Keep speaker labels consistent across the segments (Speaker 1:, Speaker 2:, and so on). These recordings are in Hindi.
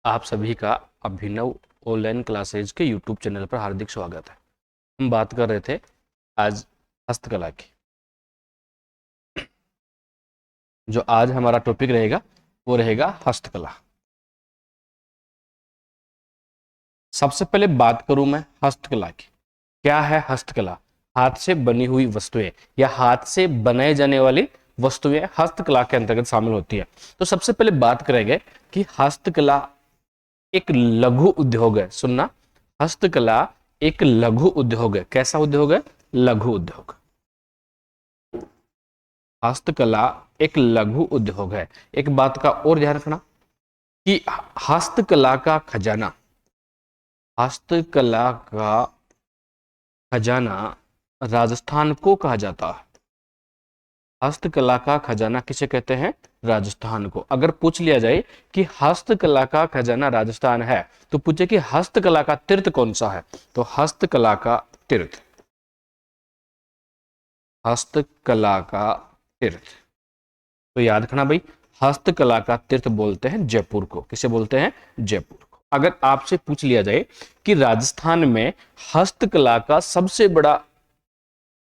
Speaker 1: आप सभी का अभिनव ऑनलाइन क्लासेज के यूट्यूब चैनल पर हार्दिक स्वागत है। हम बात कर रहे थे आज हस्तकला की। जो आज हमारा टॉपिक रहेगा वो रहेगा हस्तकला। सबसे पहले बात करूं मैं हस्तकला की। क्या है हस्तकला? हाथ से बनी हुई वस्तुएं या हाथ से बनाए जाने वाली वस्तुएं हस्तकला के अंतर्गत शामिल होती है। तो सबसे पहले बात करेंगे कि हस्तकला एक लघु उद्योग है। सुनना, हस्तकला एक लघु उद्योग है। कैसा उद्योग है? लघु उद्योग। हस्तकला एक लघु उद्योग है। एक बात का और ध्यान रखना कि हस्तकला का खजाना, हस्तकला का खजाना राजस्थान को कहा जाता है। हस्तकला का खजाना किसे कहते हैं? राजस्थान को। अगर पूछ लिया जाए कि हस्तकला का खजाना राजस्थान है तो पूछे कि हस्तकला का तीर्थ कौन सा है, तो हस्तकला का तीर्थ, हस्तकला का तीर्थ। तो याद रखना भाई, हस्तकला का तीर्थ बोलते हैं जयपुर को। किसे बोलते हैं? जयपुर को। अगर आपसे पूछ लिया जाए कि राजस्थान में हस्तकला का सबसे बड़ा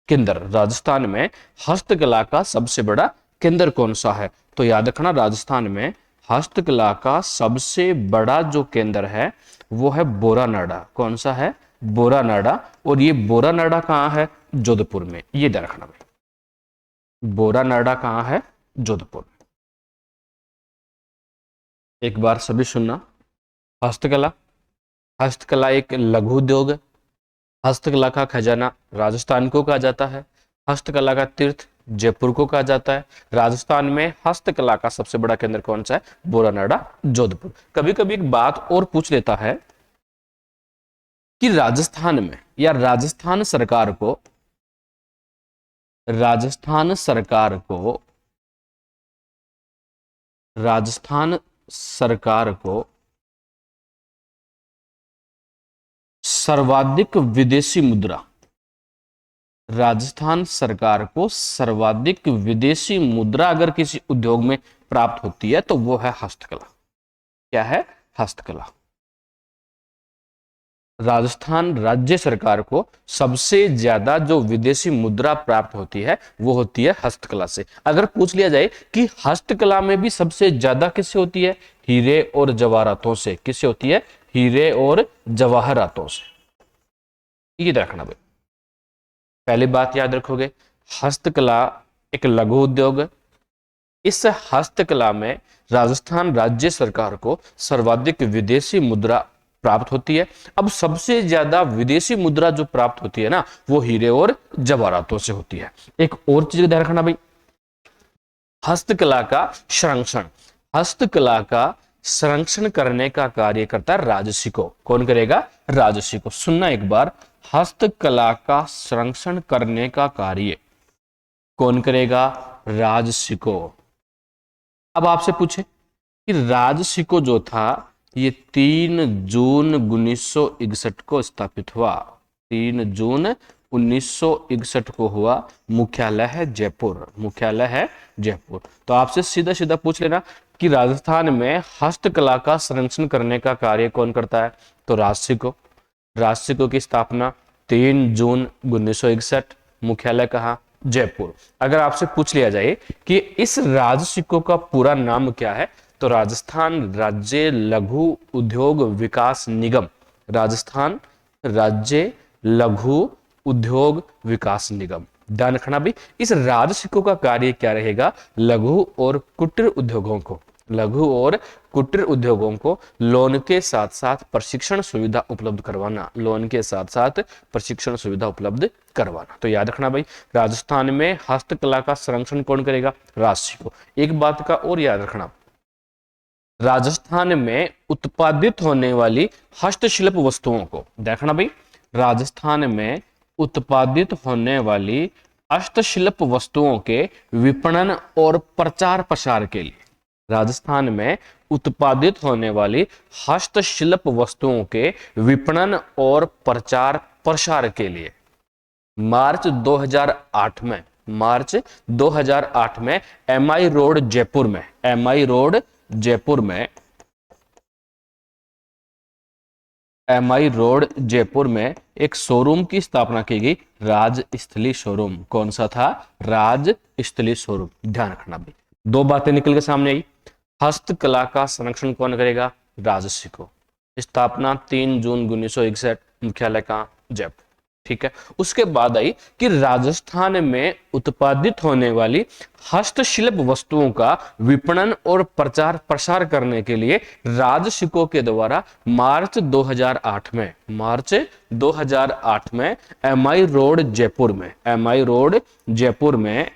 Speaker 1: केंद्र, राजस्थान में हस्तकला का सबसे बड़ा केंद्र कौन सा है, तो याद रखना राजस्थान में हस्तकला का सबसे बड़ा जो केंद्र है वो है बोरानाडा। कौन सा है? बोरानाडा। और ये बोरानाडा कहाँ है? जोधपुर में। ये ध्यान रखना भाई, बोरानाडा कहाँ है? जोधपुर। एक बार सभी सुनना। हस्तकला, हस्तकला एक लघु उद्योग है। हस्तकला का खजाना राजस्थान को कहा जाता है। हस्तकला का तीर्थ जयपुर को कहा जाता है। राजस्थान में हस्तकला का सबसे बड़ा केंद्र कौन सा है? बोरानाडा, जोधपुर। कभी कभी एक बात और पूछ लेता है कि राजस्थान में या राजस्थान सरकार को, राजस्थान सरकार को, राजस्थान सरकार को सर्वाधिक विदेशी मुद्रा, राजस्थान सरकार को सर्वाधिक विदेशी मुद्रा अगर किसी उद्योग में प्राप्त होती है तो वो है हस्तकला। क्या है? हस्तकला। राजस्थान राज्य सरकार को सबसे ज्यादा जो विदेशी मुद्रा प्राप्त होती है वो होती है हस्तकला से। अगर पूछ लिया जाए कि हस्तकला में भी सबसे ज्यादा किससे होती है? हीरे और जवाहरातों से। किससे होती है? हीरे और जवाहरातों से। ये रखना भाई, पहली बात याद रखोगे, हस्तकला एक लघु उद्योग है। इस हस्तकला में राजस्थान राज्य सरकार को सर्वाधिक विदेशी मुद्रा प्राप्त होती है। अब सबसे ज्यादा विदेशी मुद्रा जो प्राप्त होती है ना, वो हीरे और जवाहरातों से होती है। एक और चीज ध्यान रखना भाई, हस्तकला का संरक्षण, हस्तकला का संरक्षण करने का कार्य करता है राजसिको। कौन करेगा? राजसिको। सुनना एक बार, हस्तकला का संरक्षण करने का कार्य कौन करेगा? राजसिको। अब आपसे पूछे कि राजसिको जो था ये 3 जून 1961 को स्थापित हुआ। 3 जून 1961 को हुआ। मुख्यालय है जयपुर। मुख्यालय है जयपुर। तो आपसे सीधा सीधा पूछ लेना कि राजस्थान में हस्तकला का संरक्षण करने का कार्य कौन करता है, तो राजसिको। राजसिको की स्थापना 3 जून 1961। मुख्यालय कहाँ? जयपुर। अगर आपसे पूछ लिया जाए कि इस राजसिको का पूरा नाम क्या है, तो राजस्थान राज्य लघु उद्योग विकास निगम। राजस्थान राज्य लघु उद्योग विकास निगम। ध्यान रखना भी, इस राजसिको का कार्य क्या रहेगा? लघु और कुटीर उद्योगों को, लघु और कुटीर उद्योगों को लोन के साथ साथ प्रशिक्षण सुविधा उपलब्ध करवाना। लोन के साथ साथ प्रशिक्षण सुविधा उपलब्ध करवाना। तो याद रखना भाई, राजस्थान में हस्तकला का संरक्षण कौन करेगा? राजसिको। एक बात का और याद रखना, राजस्थान में उत्पादित होने वाली हस्तशिल्प वस्तुओं को, देखना भाई, राजस्थान में उत्पादित होने वाली हस्तशिल्प वस्तुओं के विपणन और प्रचार प्रसार के लिए, राजस्थान में उत्पादित होने वाली हस्तशिल्प वस्तुओं के विपणन और प्रचार प्रसार के लिए मार्च 2008 में, मार्च 2008 में एमआई रोड जयपुर में, एमआई रोड जयपुर में MI रोड जयपुर में एक शोरूम की स्थापना की गई, राजस्थली शोरूम। कौन सा था? राजस्थली शोरूम। ध्यान रखना भाई, दो बातें निकल के सामने आई। हस्तकला का संरक्षण कौन करेगा? राजसी को। स्थापना 3 जून 1961, मुख्यालय कहाँ? जयपुर। ठीक है। उसके बाद आई कि राजस्थान में उत्पादित होने वाली हस्तशिल्प वस्तुओं का विपणन और प्रचार प्रसार करने के लिए राजसिकों के द्वारा मार्च 2008 में MI रोड जयपुर में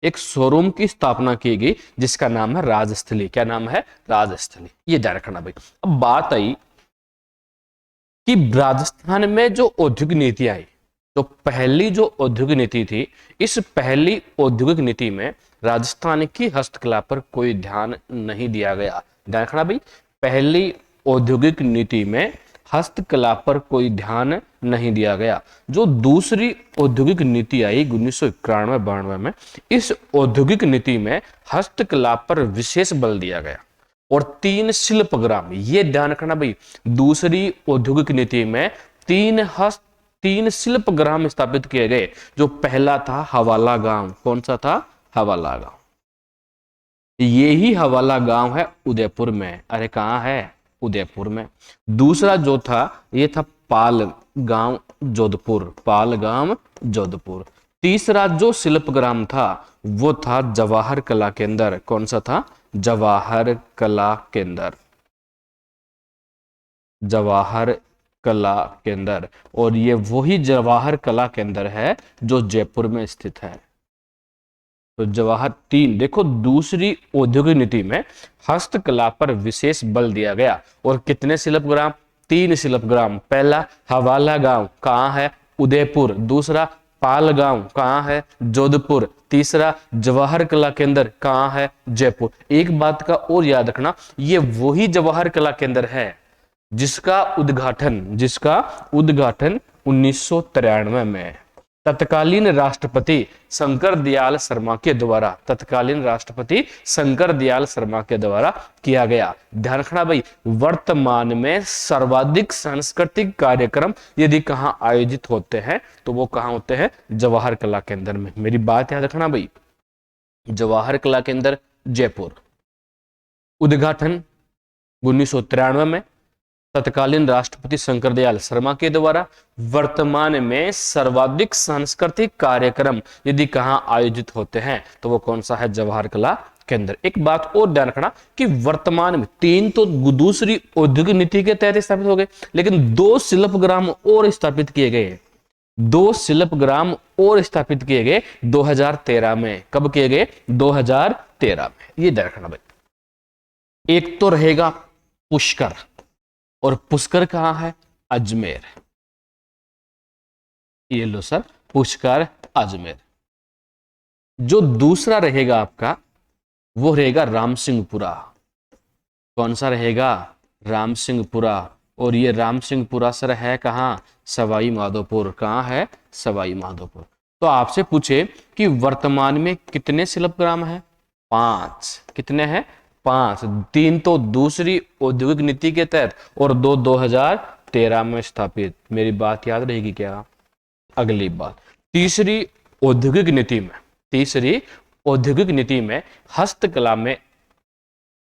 Speaker 1: एक शोरूम की स्थापना की गई, जिसका नाम है राजस्थली। क्या नाम है? राजस्थली। ये ध्यान रखना भाई। अब बात आई कि राजस्थान में जो औद्योगिक नीति आई, तो पहली जो औद्योगिक नीति थी, इस पहली औद्योगिक नीति में राजस्थान की हस्तकला पर कोई ध्यान नहीं दिया गया। ध्यान रखना भाई, पहली औद्योगिक नीति में हस्तकला पर कोई ध्यान नहीं दिया गया। जो दूसरी औद्योगिक नीति आई 1991-92 में, इस औद्योगिक नीति में हस्तकला पर विशेष बल दिया गया और 3 शिल्पग्राम, ये ध्यान रखना भाई, दूसरी औद्योगिक नीति में 3 शिल्पग्राम स्थापित किए गए। जो पहला था हवाला गांव। कौन सा था? हवाला गांव। ये ही हवाला गांव है उदयपुर में। अरे कहाँ है? उदयपुर में। दूसरा जो था, ये था पालगांव जोधपुर। तीसरा जो शिल्पग्राम था, वो था जवाहर कला केंद्र। कौन सा था? जवाहर कला केंद्र। और ये वही जवाहर कला केंद्र है जो जयपुर में स्थित है। तो जवाहर 3, देखो, दूसरी औद्योगिक नीति में हस्तकला पर विशेष बल दिया गया। और कितने शिल्पग्राम? 3 शिल्पग्राम। पहला हवाला गांव, कहाँ है? उदयपुर। दूसरा पालगांव, कहाँ है? जोधपुर। तीसरा जवाहर कला केंद्र, कहाँ है? जयपुर। एक बात का और याद रखना, ये वही जवाहर कला केंद्र है जिसका उद्घाटन 1993 में तत्कालीन राष्ट्रपति शंकर दयाल शर्मा के द्वारा किया गया। ध्यान रखना भाई, वर्तमान में सर्वाधिक सांस्कृतिक कार्यक्रम यदि कहां आयोजित होते हैं, तो वो कहां होते हैं? जवाहर कला केंद्र में। मेरी बात याद रखना भाई, जवाहर कला केंद्र जयपुर, उद्घाटन 1993 में तत्कालीन राष्ट्रपति शंकर दयाल शर्मा के द्वारा। वर्तमान में सर्वाधिक सांस्कृतिक कार्यक्रम यदि कहां आयोजित होते हैं, तो वो कौन सा है? जवाहर कला केंद्र। एक बात और ध्यान रखना कि वर्तमान में 3 तो दूसरी औद्योगिक नीति के तहत स्थापित हो गए, लेकिन 2 शिल्पग्राम और स्थापित किए गए। 2 शिल्पग्राम और स्थापित किए गए 2013 में। कब किए गए? 2013 में। ये ध्यान रखना भाई। एक तो रहेगा पुष्कर, और पुष्कर कहां है? अजमेर। ये लो सर, पुष्कर अजमेर। जो दूसरा रहेगा आपका, वो रहेगा रामसिंहपुरा। कौन सा रहेगा? रामसिंहपुरा। और ये रामसिंहपुरा सर है कहां? सवाई माधोपुर। कहां है? सवाई माधोपुर। तो आपसे पूछे कि वर्तमान में कितने शिल्पग्राम है? 5। कितने हैं? 5। 3 तो दूसरी औद्योगिक नीति के तहत और 2 2013 में स्थापित। मेरी बात याद रहेगी क्या? अगली बात, तीसरी औद्योगिक नीति में हस्तकला में,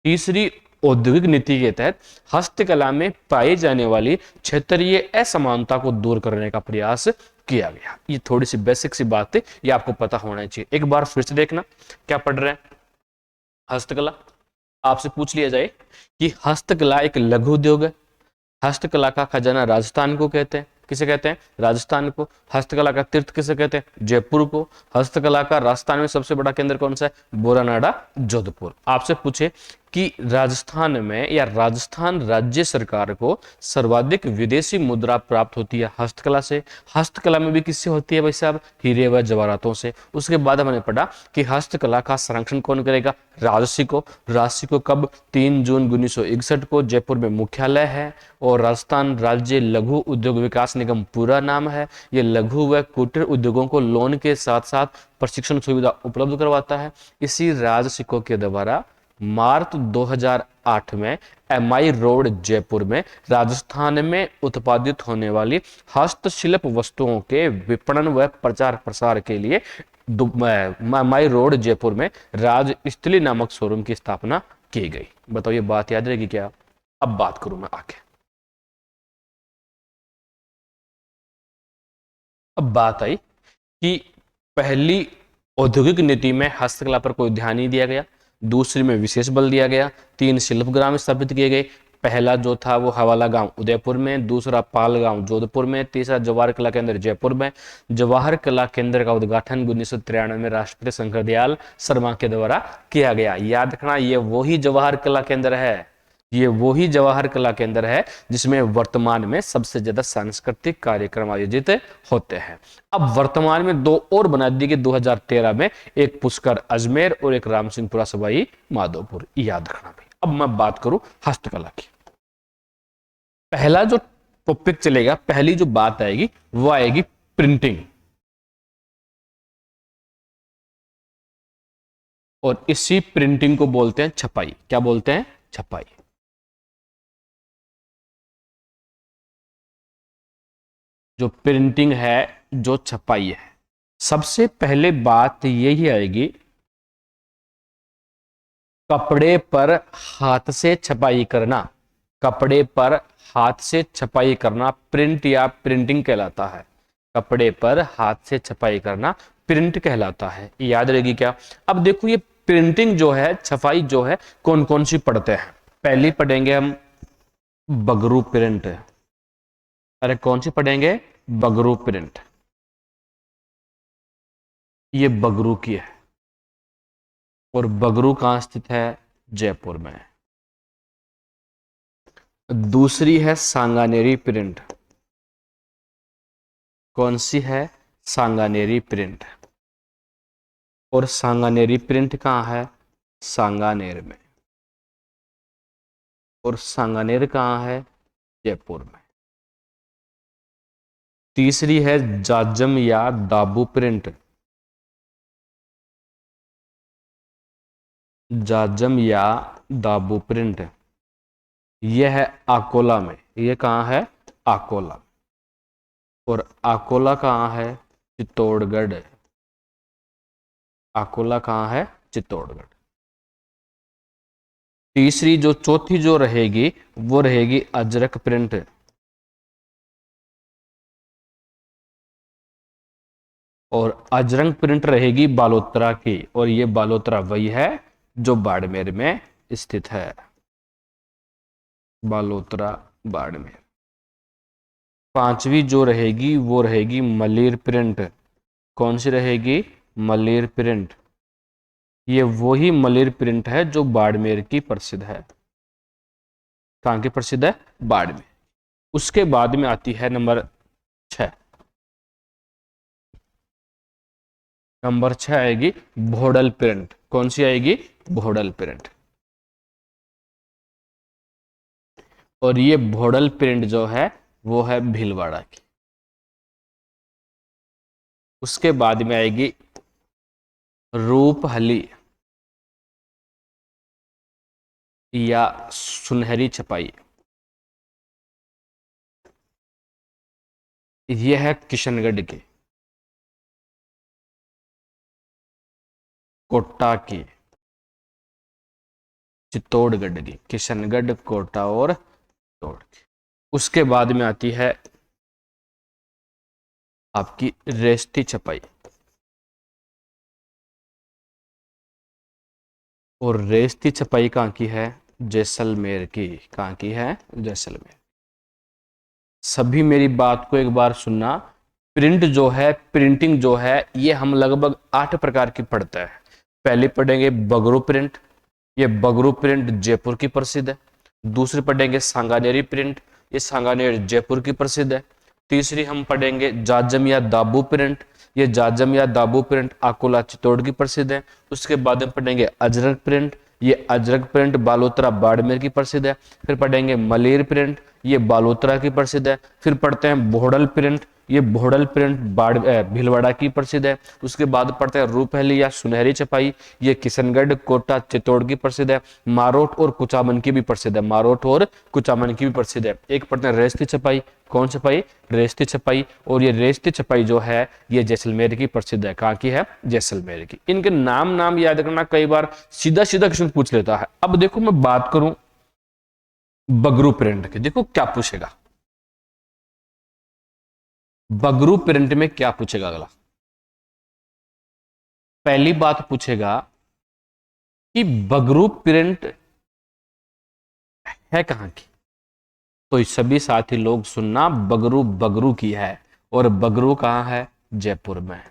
Speaker 1: तीसरी औद्योगिक नीति के तहत हस्तकला में पाई जाने वाली क्षेत्रीय असमानता को दूर करने का प्रयास किया गया। ये थोड़ी सी बेसिक सी बात है, ये आपको पता होना चाहिए। एक बार फिर से देखना क्या पढ़ रहे हैं। हस्तकला, आपसे पूछ लिया जाए कि हस्तकला एक लघु उद्योग है। हस्तकला का खजाना राजस्थान को कहते हैं। किसे कहते हैं? राजस्थान को। हस्तकला का तीर्थ किसे कहते हैं? जयपुर को। हस्तकला का राजस्थान में सबसे बड़ा केंद्र कौन सा है? बोरानाडा, जोधपुर। आपसे पूछे कि राजस्थान में या राजस्थान राज्य सरकार को सर्वाधिक विदेशी मुद्रा प्राप्त होती है हस्तकला से। हस्तकला में भी किससे होती है भाई साहब? हीरे व जवाहरातों से। उसके बाद हमने पढ़ा कि हस्तकला का संरक्षण कौन करेगा? राजसी को। राजसी को कब? 3 जून 1961 को जयपुर में मुख्यालय है। और राजस्थान राज्य लघु उद्योग विकास निगम पूरा नाम है। ये लघु व कुटीर उद्योगों को लोन के साथ साथ प्रशिक्षण सुविधा उपलब्ध करवाता है। इसी राजसिकों के द्वारा मार्च 2008 में MI रोड जयपुर में राजस्थान में उत्पादित होने वाली हस्तशिल्प वस्तुओं के विपणन व प्रचार प्रसार के लिए MI रोड जयपुर में राजस्थली नामक शोरूम की स्थापना की गई। बताओ ये बात याद रहेगी क्या? अब बात करूं मैं आगे। अब बात आई कि पहली औद्योगिक नीति में हस्तकला पर कोई ध्यान नहीं दिया गया, दूसरी में विशेष बल दिया गया, 3 शिल्पग्राम स्थापित किए गए। पहला जो था वो हवाला गांव उदयपुर में, दूसरा पाल गांव जोधपुर में, तीसरा जवाहर कला केंद्र जयपुर में। जवाहर कला केंद्र का उद्घाटन 1993 में राष्ट्रपति शंकर दयाल शर्मा के द्वारा किया गया। याद रखना ये वही जवाहर कला केंद्र है, ये वही जवाहर कला केंद्र है जिसमें वर्तमान में सबसे ज्यादा सांस्कृतिक कार्यक्रम आयोजित होते हैं। अब वर्तमान में 2 और बना दिए गए 2013 में, एक पुष्कर अजमेर और एक रामसिंहपुरा सवाई माधोपुर। याद रखना भाई। अब मैं बात करूं हस्तकला की। पहला जो टॉपिक चलेगा, पहली जो बात आएगी वो आएगी प्रिंटिंग, और इसी प्रिंटिंग को बोलते हैं छपाई। क्या बोलते हैं? छपाई। जो प्रिंटिंग है, जो छपाई है, सबसे पहले बात यही आएगी, कपड़े पर हाथ से छपाई करना। कपड़े पर हाथ से छपाई करना प्रिंट या प्रिंटिंग कहलाता है। कपड़े पर हाथ से छपाई करना प्रिंट कहलाता है। याद रहेगी क्या? अब देखो ये प्रिंटिंग जो है, छपाई जो है, कौन कौन सी पढ़ते हैं? पहली पढ़ेंगे हम बगरू प्रिंट। अरे कौन सी पढ़ेंगे? बगरू प्रिंट। ये बगरू की है, और बगरू कहां स्थित है? जयपुर में। दूसरी है सांगानेरी प्रिंट। कौन सी है? सांगानेरी प्रिंट। और सांगानेरी प्रिंट कहां है? सांगानेर में। और सांगानेर कहां है? जयपुर में। तीसरी है जाजम या दाबू प्रिंट। जाजम या दाबू प्रिंट, यह है आकोला में। यह कहां है? आकोला। और आकोला कहां है? चित्तौड़गढ़। आकोला कहां है? चित्तौड़गढ़। तीसरी जो चौथी जो रहेगी वो रहेगी अजरक प्रिंट। और अजरंग प्रिंट रहेगी बालोतरा की, और ये बालोतरा वही है जो बाड़मेर में स्थित है। बालोतरा बाड़मेर। पांचवी जो रहेगी वो रहेगी मलिर प्रिंट। कौन सी रहेगी? मलिर प्रिंट। ये वही मलिर प्रिंट है जो बाड़मेर की प्रसिद्ध है। कहां की प्रसिद्ध है? बाड़मेर। उसके बाद में आती है नंबर 6। नंबर 6 आएगी भोडल प्रिंट। कौन सी आएगी? भोडल प्रिंट। और ये भोडल प्रिंट जो है वो है भीलवाड़ा की। उसके बाद में आएगी रूपहली या सुनहरी छपाई। यह है किशनगढ़ की। कोटा की, चित्तौड़गढ़ की। किशनगढ़, कोटा और चित्तौड़ की। उसके बाद में आती है आपकी रेस्ती छपाई। और रेस्ती छपाई कहाँ की है? जैसलमेर की। कहाँ की है? जैसलमेर। सभी मेरी बात को एक बार सुनना। प्रिंट जो है, प्रिंटिंग जो है, ये हम लगभग 8 प्रकार की पढ़ते हैं। पहले पढ़ेंगे बगरू प्रिंट। ये बगरू प्रिंट जयपुर की प्रसिद्ध है। दूसरी पढ़ेंगे सांगानेरी प्रिंट। ये सांगानेर जयपुर की प्रसिद्ध है। तीसरी हम पढ़ेंगे जाजम या दाबू प्रिंट। ये जाजम या दाबू प्रिंट अकोला चित्तौड़ की प्रसिद्ध है। उसके बाद में पढ़ेंगे अजरक प्रिंट। ये अजरक प्रिंट बालोतरा बाड़मेर की प्रसिद्ध है। फिर पढ़ेंगे मलेर प्रिंट। ये बालोतरा की प्रसिद्ध है। फिर पढ़ते हैं भोडल प्रिंट। ये भोड़ल प्रिंट भीलवाड़ा की प्रसिद्ध है। उसके बाद पढ़ते हैं रूपहली या सुनहरी छपाई, ये किशनगढ़ कोटा चित्तौड़ की प्रसिद्ध है। मारोट और कुचामन की भी प्रसिद्ध है, मारोट और कुचामन की भी प्रसिद्ध है। एक पढ़ते हैं रेस्ती छपाई, कौन छपाई? रेस्ती छपाई। और ये रेस्ती छपाई जो है ये जैसलमेर की प्रसिद्ध है। कहाँ की है? जैसलमेर की। इनके नाम याद करना, कई बार सीधा सीधा क्वेश्चन पूछ लेता है। अब देखो मैं बात करूं बगरू प्रिंट के, देखो क्या पूछेगा बगरू प्रिंट में, क्या पूछेगा अगला। पहली बात पूछेगा कि बगरू प्रिंट है कहां की। तो सभी साथी लोग सुनना, बगरू बगरू की है, और बगरू कहां है? जयपुर में।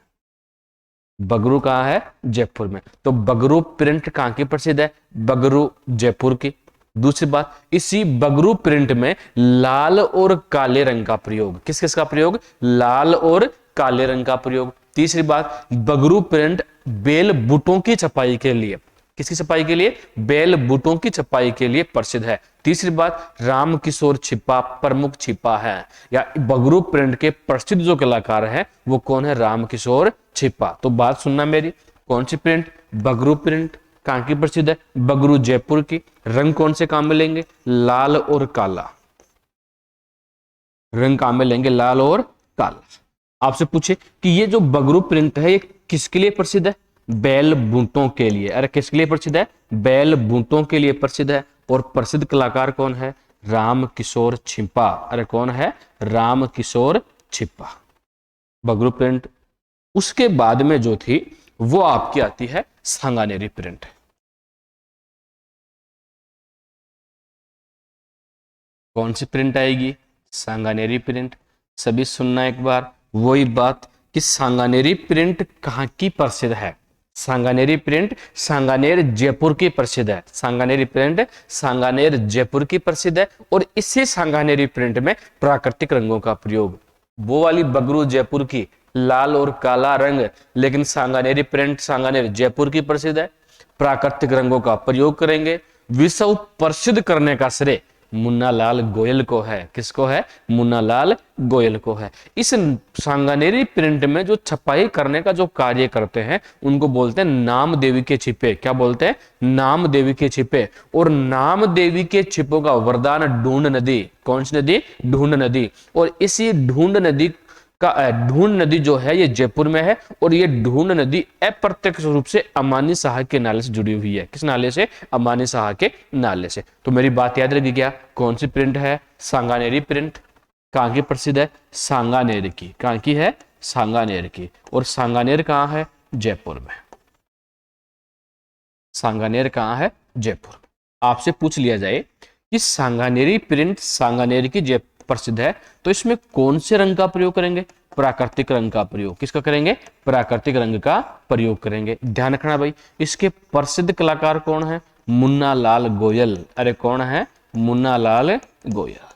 Speaker 1: बगरू कहां है? जयपुर में। तो बगरू प्रिंट कहां की प्रसिद्ध है? बगरू जयपुर की। दूसरी बात, इसी बगरू प्रिंट में लाल और काले रंग का प्रयोग, किस किस का प्रयोग? लाल और काले रंग का प्रयोग। तीसरी बात, बगरू प्रिंट बेल बूटों की छपाई के लिए, किसकी छपाई के लिए? बेल बूटों की छपाई के लिए प्रसिद्ध है। तीसरी बात, राम किशोर छिपा प्रमुख छिपा है, या बगरू प्रिंट के प्रसिद्ध जो कलाकार है वो कौन है? राम किशोर छिपा। तो बात सुनना मेरी, कौन सी प्रिंट? बगरू प्रिंट। कहां की प्रसिद्ध है? बगरू जयपुर की। रंग कौन से काम में लेंगे? लाल और काला। रंग काम में लेंगे लाल और काला। आपसे पूछे कि ये जो बगरू प्रिंट है ये किसके लिए प्रसिद्ध है? बैल बूटों के लिए। अरे किसके लिए प्रसिद्ध है? बैल बूटों के लिए प्रसिद्ध है। और प्रसिद्ध कलाकार कौन है? राम किशोर छिपा। अरे कौन है? राम किशोर छिपा। बगरू प्रिंट। उसके बाद में जो थी वो आपकी आती है सांगानेरी प्रिंट। कौन सी प्रिंट आएगी? सांगानेरी प्रिंट। सभी सुनना एक बार, वही बात कि सांगानेरी प्रिंट कहां की प्रसिद्ध है। सांगानेरी प्रिंट सांगानेर जयपुर की प्रसिद्ध है। सांगानेरी प्रिंट सांगानेर जयपुर की प्रसिद्ध है। और इसी सांगानेरी प्रिंट में प्राकृतिक रंगों का प्रयोग, वो वाली बगरू जयपुर की लाल और काला रंग, लेकिन सांगानेरी प्रिंट सांगानेर जयपुर की प्रसिद्ध है। प्राकृतिक रंगों का प्रयोग करेंगे। विश्व प्रसिद्ध करने का श्रेय मुन्नालाल गोयल को है। किसको है? मुन्नालाल गोयल को है। इस सांगानेरी प्रिंट में जो छपाई करने का जो कार्य करते हैं उनको बोलते हैं नामदेवी के छिपे। क्या बोलते हैं? नामदेवी के छिपे। और नामदेवी के छिपों का वरदान ढूंढ नदी। कौन सी नदी? ढूंढ नदी। और इसी ढूंढ नदी का ढूंढ नदी जो है ये जयपुर में है। और ये ढूंढ नदी अप्रत्यक्ष रूप से अमानी साहा के नाले से जुड़ी हुई है। किस नाले से? अमानी साहा के नाले से। तो मेरी बात याद रखी क्या? कौन सी प्रिंट है? सांगानेरी प्रिंट। कहां की प्रसिद्ध है? सांगानेर की। कहां की है? सांगानेर की। और सांगानेर कहां है? जयपुर में। सांगानेर कहां है? जयपुर। आपसे पूछ लिया जाए कि सांगानेरी प्रिंट सांगानेर की जयपुर प्रसिद्ध है, तो इसमें कौन से रंग का प्रयोग करेंगे? प्राकृतिक रंग का प्रयोग। किसका करेंगे? प्राकृतिक रंग का प्रयोग करेंगे। ध्यान रखना भाई, इसके प्रसिद्ध कलाकार कौन है? मुन्नालाल गोयल। अरे कौन है? मुन्नालाल गोयल।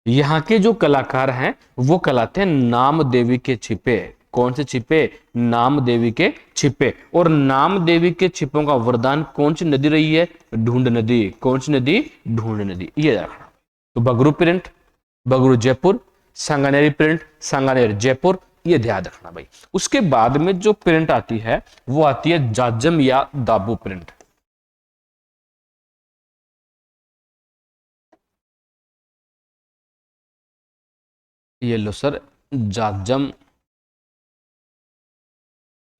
Speaker 1: यहाँ के जो कलाकार हैं वो कहलाते हैं नामदेवी के छिपे। कौन से छिपे? नामदेवी के छिपे। और नामदेवी के छिपों का वरदान कौन सी नदी रही है? ढूंढ नदी। कौन सी नदी? ढूंढ नदी। ये रखना। तो बगरू प्रिंट बगरू जयपुर, सांगानेरी प्रिंट सांगानेर जयपुर, ये ध्यान रखना भाई। उसके बाद में जो प्रिंट आती है वो आती है जाजम या दाबू प्रिंट। ये लो सर, जाजम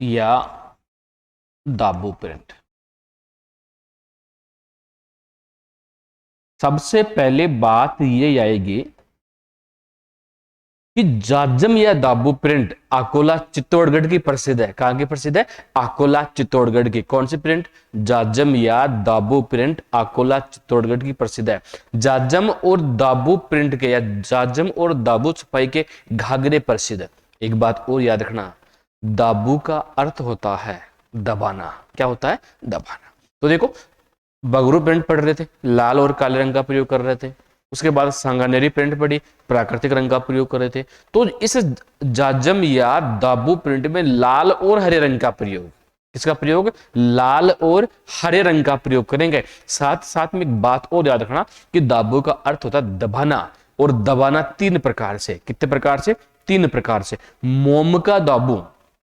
Speaker 1: या दाबू प्रिंट। सबसे पहले बात ये आएगी कि जाजम या दाबू प्रिंट अकोला चित्तौड़गढ़ की प्रसिद्ध है। कहां की प्रसिद्ध है? अकोला चित्तौड़गढ़ की। कौन सी प्रिंट? जाजम या दाबू प्रिंट अकोला चित्तौड़गढ़ की प्रसिद्ध है। जाजम और दाबू प्रिंट के या जाजम और दाबू छपाई के घाघरे प्रसिद्ध है। एक बात और याद रखना, दाबू का अर्थ होता है दबाना। क्या होता है? दबाना। तो देखो, बगरू प्रिंट पढ़ रहे थे, लाल और काले रंग का प्रयोग कर रहे थे। उसके बाद सांगानेरी प्रिंट पढ़ी, प्राकृतिक रंग का प्रयोग कर रहे थे। तो इस जाजम या दाबू प्रिंट में लाल और हरे रंग का प्रयोग, किसका प्रयोग? लाल और हरे रंग का प्रयोग करेंगे। साथ साथ में एक बात और याद रखना कि दाबू का अर्थ होता है दबाना। और दबाना 3 प्रकार से। कितने प्रकार से? 3 प्रकार से। मोम का दाबू,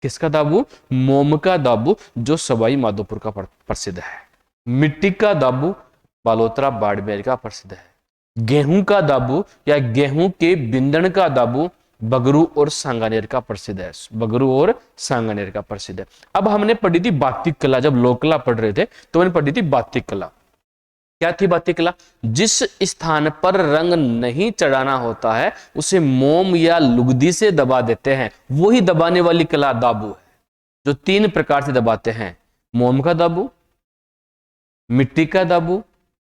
Speaker 1: किसका दाबू? मोम का दाबू, जो सवाई माधोपुर का प्रसिद्ध है। मिट्टी का दाबू बालोतरा बाड़मेर का प्रसिद्ध है। गेहूं का दाबू या गेहूं के बिंदण का दाबू बगरू और सांगानेर का प्रसिद्ध है। बगरू और सांगानेर का प्रसिद्ध है। अब हमने पढ़ी थी बातिक कला, जब लोक कला पढ़ रहे थे तो मैंने पढ़ी थी बातिक कला। क्या थी बातिक कला? जिस स्थान पर रंग नहीं चढ़ाना होता है उसे मोम या लुगदी से दबा देते हैं, वही दबाने वाली कला दाबू है, जो 3 प्रकार से दबाते हैं। मोम का दाबू, मिट्टी का दाबू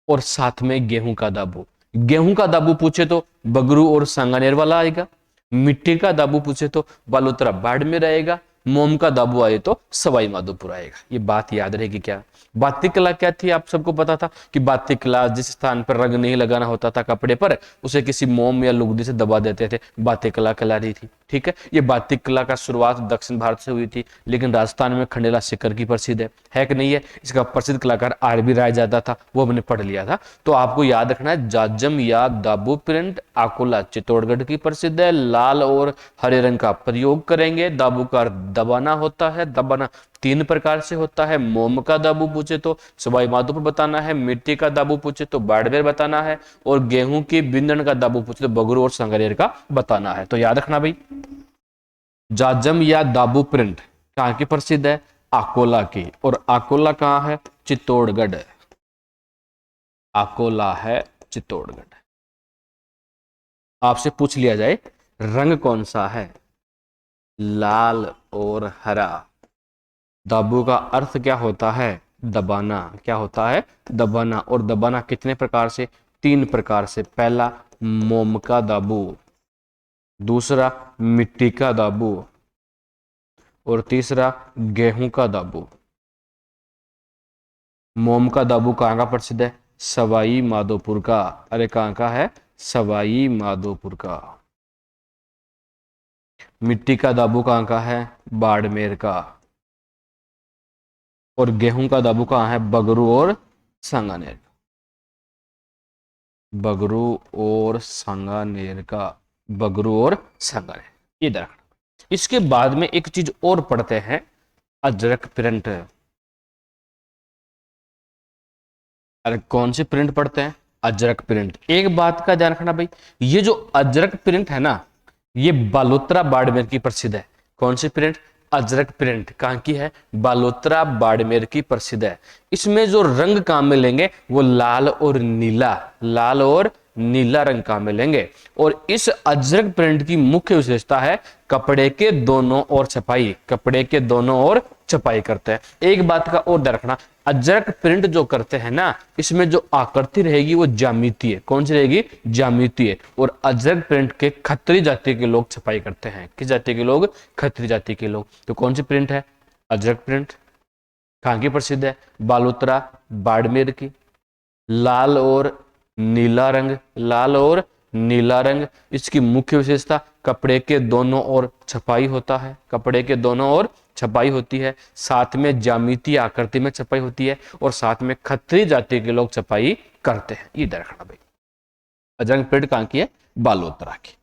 Speaker 1: और साथ में गेहूं का दाबू। गेहूं का दाबू पूछे तो बगरू और सांगानेर वाला आएगा, मिट्टी का दाबू पूछे तो बालोतरा बाड़मेर आएगा, मोम का दाबू आए तो सवाई माधोपुर आएगा। ये बात याद रहेगी। क्या बातिक कला क्या थी? आप सबको पता था कि बातिक कला जिस स्थान पर रंग नहीं लगाना होता था कपड़े पर, उसे किसी मोम या लुगदी से दबा देते थे, बातिक कला कहलाती थी। ठीक है, ये बातिक कला का शुरुआत दक्षिण भारत से हुई थी, लेकिन राजस्थान में खंडेला सीकर की प्रसिद्ध है कि नहीं है? इसका प्रसिद्ध कलाकार आरबी राय ज्यादा था, वो हमने पढ़ लिया था। तो आपको याद रखना है, जाजम या दाबू प्रिंट आकोला चित्तौड़गढ़ की प्रसिद्ध है। लाल और हरे रंग का प्रयोग करेंगे। दाबू का दबाना होता है, दबाना 3 प्रकार से होता है। मोम का दाबू पूछे तो सवाई माधोपुर बताना है, मिट्टी का दाबू पूछे तो बाड़मेर बताना है, और गेहूं के बिंदण का दाबू पूछे तो बगरू और सांगानेर का बताना है। तो याद रखना भाई, जाजम या दाबू प्रिंट कहां की प्रसिद्ध है? आकोला की। और आकोला कहां है? चित्तौड़गढ़। आकोला है चित्तौड़गढ़। आपसे पूछ लिया जाए रंग कौन सा है? लाल और हरा। दाबू का अर्थ क्या होता है? दबाना। क्या होता है? दबाना। और दबाना कितने प्रकार से? 3 प्रकार से। पहला मोम का दाबू, दूसरा मिट्टी का दाबू और तीसरा गेहूं का दाबू। मोम का दाबू कहाँ का प्रसिद्ध है? सवाई माधोपुर का। अरे कहाँ का है? सवाई माधोपुर का। मिट्टी का दाबू कहाँ का है? बाड़मेर का। और गेहूं का दाबू कहाँ है? बगरू और सांगानेर। बगरू और सांगानेर का। बगरू और सांगानेर, ये रखना। इसके बाद में एक चीज और पढ़ते हैं, अजरक प्रिंट। अरे कौन सी प्रिंट पढ़ते हैं? अजरक प्रिंट। एक बात का ध्यान रखना भाई, ये जो अजरक प्रिंट है ना, ये बालोतरा बाड़मेर की प्रसिद्ध है। कौन सी प्रिंट? अजरक प्रिंट। कहां की है? बालोतरा बाड़मेर की प्रसिद्ध है। इसमें जो रंग काम में लेंगे वो लाल और नीला, लाल और नीला रंग काम में लेंगे। और इस अजरक प्रिंट की मुख्य विशेषता है कपड़े के दोनों ओर छपाई। कपड़े के दोनों ओर छपाई करते हैं। एक बात का और ध्यान रखना, अजरक प्रिंट जो करते हैं ना, इसमें जो आकृति रहेगी वो ज्यामितीय। कौन सी रहेगी? ज्यामितीय। और अजरक प्रिंट के खत्री जाति के लोग छपाई करते हैं। किस जाति के लोग? खत्री जाति के लोग। तो कौन सी प्रिंट है? अजरक प्रिंट। कहां की प्रसिद्ध है? बालोतरा बाड़मेर की। लाल और नीला रंग, लाल और नीला रंग। इसकी मुख्य विशेषता कपड़े के दोनों ओर छपाई होता है। कपड़े के दोनों ओर छपाई होती है, साथ में ज्यामितीय आकृति में छपाई होती है, और साथ में खत्री जाति के लोग छपाई करते हैं। ये रखना भाई। अजरक प्रिंट कहां की है? बालोतरा की।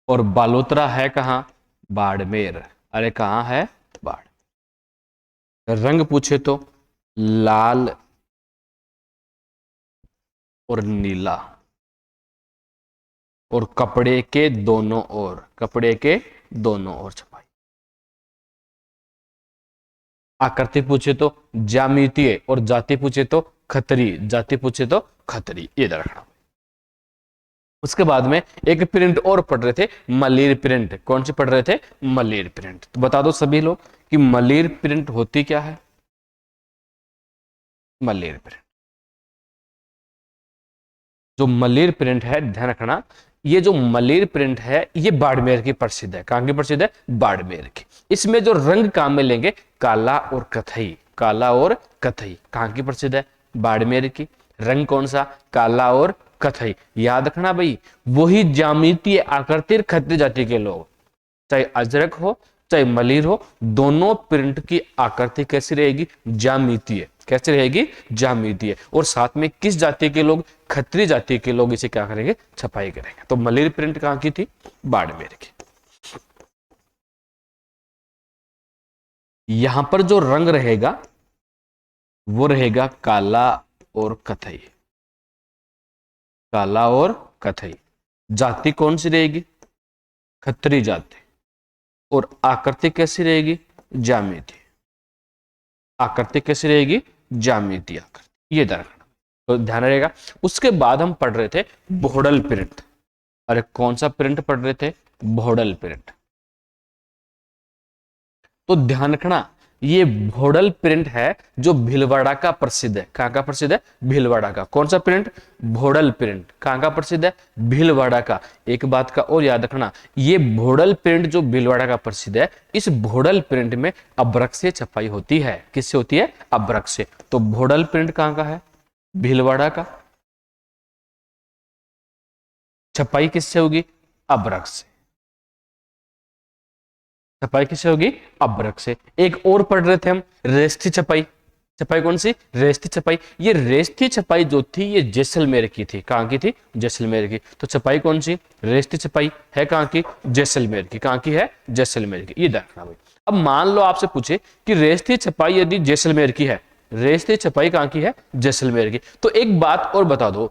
Speaker 1: और बालोतरा है कहां? बाड़मेर। अरे कहां है? बाड़। रंग पूछे तो लाल और नीला, और कपड़े के दोनों ओर, कपड़े के दोनों ओर छपाई। आकृति पूछे तो ज्यामितीय, और जाति पूछे तो खतरी। जाति पूछे तो खतरी। ये रखना। उसके बाद में एक प्रिंट और पढ़ रहे थे, मलेर प्रिंट। कौन सी पढ़ रहे थे? मलेर प्रिंट। तो बता दो सभी लोग कि मलेर प्रिंट होती क्या है? मलेर प्रिंट, जो मलेर प्रिंट है, ध्यान रखना, ये जो मलेर प्रिंट है ये बाड़मेर की प्रसिद्ध है। कहां की प्रसिद्ध है? बाड़मेर की। इसमें जो रंग काम में लेंगे काला और कथई। काला और कथई। कहां की प्रसिद्ध है? बाड़मेर की। रंग कौन सा? काला और कथई। याद रखना भाई, वही ज्यामितीय आकृति खत्री जाति के लोग, चाहे अजरक हो चाहे मलेर हो, दोनों प्रिंट की आकृति कैसी रहेगी? ज्यामितीय। कैसे रहेगी? ज्यामितीय। और साथ में किस जाति के लोग? खत्री जाति के लोग इसे क्या करेंगे? छपाई करेंगे। तो मलिर प्रिंट कहाँ की थी? बाड़मेर की। यहां पर जो रंग रहेगा वो रहेगा काला और कथई, काला और कथई। जाति कौन सी रहेगी? खत्री जाति। और आकृति कैसी रहेगी? ज्यामितीय। आकृति कैसी रहेगी? ज्यामितीय आकृति। ये तो ध्यान रहेगा। उसके बाद हम पढ़ रहे थे भोडल प्रिंट। अरे कौन सा प्रिंट पढ़ रहे थे? भोडल प्रिंट। तो ध्यान रखना, ये भोडल प्रिंट है जो भीलवाड़ा का प्रसिद्ध है। कहां का प्रसिद्ध है? भीलवाड़ा का। कौन सा प्रिंट? भोडल प्रिंट। कहां का प्रसिद्ध है? भीलवाड़ा का। एक बात का और याद रखना, ये भोडल प्रिंट जो भीलवाड़ा का प्रसिद्ध है, इस भोडल प्रिंट में अभ्रक से छपाई होती है। किससे होती है? अभ्रक से। तो भोडल प्रिंट कहां का है? भीलवाड़ा का। छपाई किससे होगी? अभ्रक से। छपाई किससे होगी? अभ्रक से। एक और पढ़ रहे थे हम, रेस्ती छपाई। छपाई कौन सी? रेस्ती छपाई। ये रेस्ती छपाई जो थी ये जैसलमेर की थी। कहां की थी? जैसलमेर की। तो छपाई कौन सी? रेस्ती छपाई है कहां की? जैसलमेर की। कहां की है? जैसलमेर की। ये देखना भाई। अब मान लो आपसे पूछे कि रेस्ती छपाई यदि जैसलमेर की है, रेस्ती छपाई कहां की है? जैसलमेर की। तो एक बात और बता दो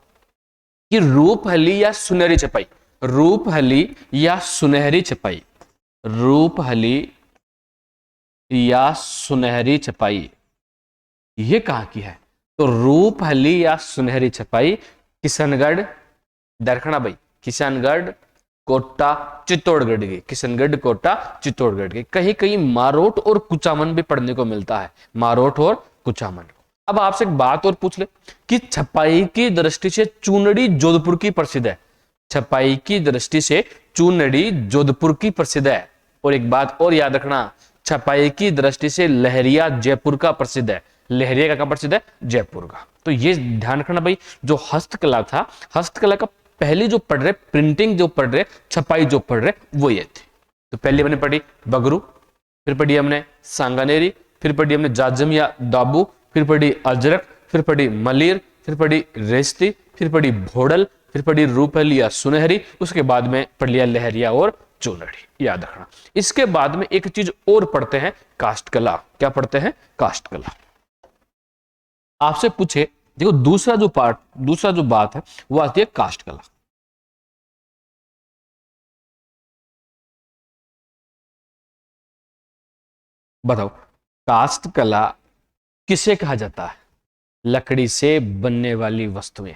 Speaker 1: कि रूपहली या सुनहरी छपाई, रूपहली या सुनहरी छपाई, रूपहली या सुनहरी छपाई ये कहां की है? तो रूपहली या सुनहरी छपाई किशनगढ़, दरखना भाई, किशनगढ़, कोटा, चित्तौड़गढ़ की। किशनगढ़, कोटा, चित्तौड़गढ़ की। कहीं कहीं मारोट और कुचामन भी पढ़ने को मिलता है। मारोट और कुचामन। अब आपसे एक बात और पूछ ले कि छपाई की दृष्टि से चूनड़ी जोधपुर की प्रसिद्ध है। छपाई की दृष्टि से चूनड़ी जोधपुर की प्रसिद्ध है। और एक बात और याद रखना, छपाई की दृष्टि से लहरिया जयपुर का प्रसिद्ध है। लहरिया का प्रसिद्ध है? जयपुर का। तो ये ध्यान रखना भाई, जो हस्तकला था, हस्तकला का पहली जो पढ़ रहे, प्रिंटिंग जो पढ़ रहे, छपाई जो पढ़ रहे, वो ये थी। तो पहले हमने पढ़ी बगरू, फिर पढ़ी हमने सांगानेरी, फिर पढ़ी हमने जाजम या दाबू, फिर पढ़ी अजरक, फिर पढ़ी मलिर, फिर पढ़ी रेस्ती, फिर पढ़ी भोडल, फिर पढ़ी रूपहली या सुनहरी, उसके बाद में पढ़ लिया लहरिया और चूनड़ी। याद रखना। इसके बाद में एक चीज और पढ़ते हैं, काष्ठकला। क्या पढ़ते हैं? काष्ठकला। आपसे पूछे, देखो दूसरा जो पार्ट, दूसरा जो बात है वो आती है काष्ठकला। बताओ काष्ठकला किसे कहा जाता है? लकड़ी से बनने वाली वस्तुएं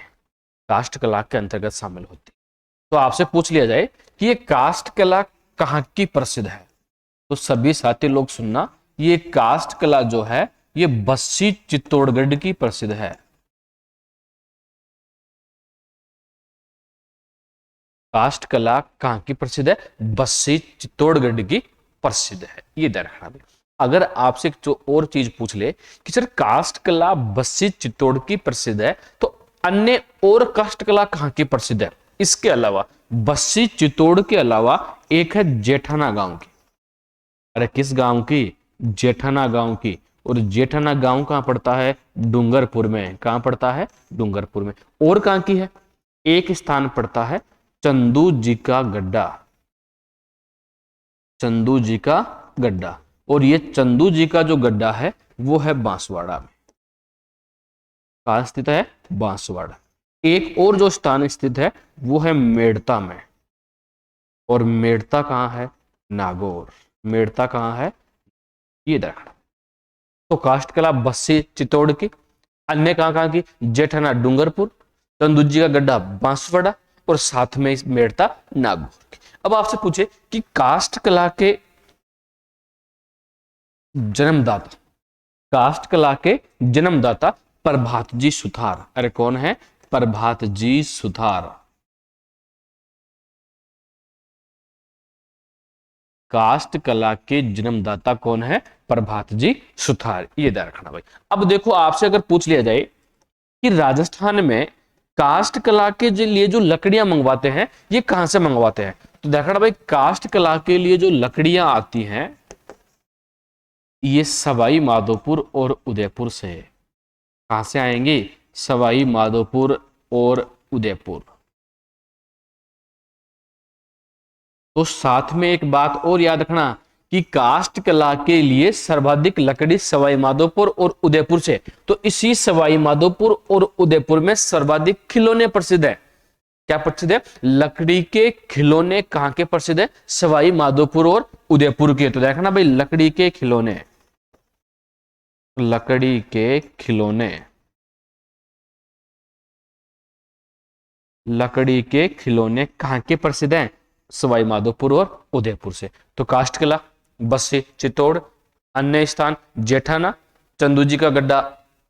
Speaker 1: काष्ठकला के अंतर्गत शामिल होती। तो आपसे पूछ लिया जाए कि ये काष्ठकला कहाँ की प्रसिद्ध है, तो सभी साथी लोग सुनना, ये काष्ठकला जो है ये बस्सी चित्तौड़गढ़ की प्रसिद्ध है। काष्ठकला कहाँ की प्रसिद्ध है? बस्सी चित्तौड़गढ़ की प्रसिद्ध है। ये ध्यान रखना। अगर आपसे एक जो और चीज पूछ ले कि सर काष्ठकला बस्सी चित्तौड़ की प्रसिद्ध है, तो अन्य और काष्ठकला कहाँ की प्रसिद्ध है? इसके अलावा बस्सी चित्तौड़ के अलावा एक है जेठाना गांव की। अरे किस गांव की? जेठाना गांव की। और जेठाना गांव कहां पड़ता है? डूंगरपुर में। कहां पड़ता है? डूंगरपुर में। और कहां की है? एक स्थान पड़ता है चंदू जी का गड्ढा। चंदू जी का गड्ढा। और ये चंदू जी का जो गड्ढा है वो है बांसवाड़ा में। कहां स्थित है? बांसवाड़ा। एक और जो स्थान स्थित है वो है मेड़ता में। और मेड़ता कहां है? नागौर। मेड़ता कहां है? ये देखना। तो काष्ठकला बस्सी चित्तौड़ की, अन्य कहां की? जेठाना डूंगरपुर, चंदू जी का गड्ढा बांसवाड़ा, और साथ में मेड़ता नागौर। अब आपसे पूछे कि काष्ठकला के जन्मदाता, काष्ठकला के जन्मदाता प्रभात जी सुथार। अरे कौन है? प्रभात जी सुथार। काष्ठकला के जन्मदाता कौन है? प्रभात जी सुथार। ये ध्यान रखना भाई। अब देखो आपसे अगर पूछ लिया जाए कि राजस्थान में काष्ठकला के लिए जो लकड़ियां मंगवाते हैं ये कहां से मंगवाते हैं, तो देखना भाई काष्ठकला के लिए जो लकड़ियां आती हैं ये सवाई माधोपुर और उदयपुर से। कहां से आएंगी? सवाई माधोपुर और उदयपुर। तो साथ में एक बात और याद रखना कि काष्ठ कला के लिए सर्वाधिक लकड़ी सवाई माधोपुर और उदयपुर से, तो इसी सवाई माधोपुर और उदयपुर में सर्वाधिक खिलौने प्रसिद्ध है। क्या प्रसिद्ध है? लकड़ी के खिलौने कहां के प्रसिद्ध है? सवाई माधोपुर और उदयपुर के। तो देखना भाई, लकड़ी के खिलौने, लकड़ी के खिलौने, लकड़ी के खिलौने कहां के प्रसिद्ध हैं? सवाई माधोपुर और उदयपुर से। तो काष्ठ कला बस्सी चित्तौड़, अन्य स्थान जेठाना, चंदू जी का गड्ढा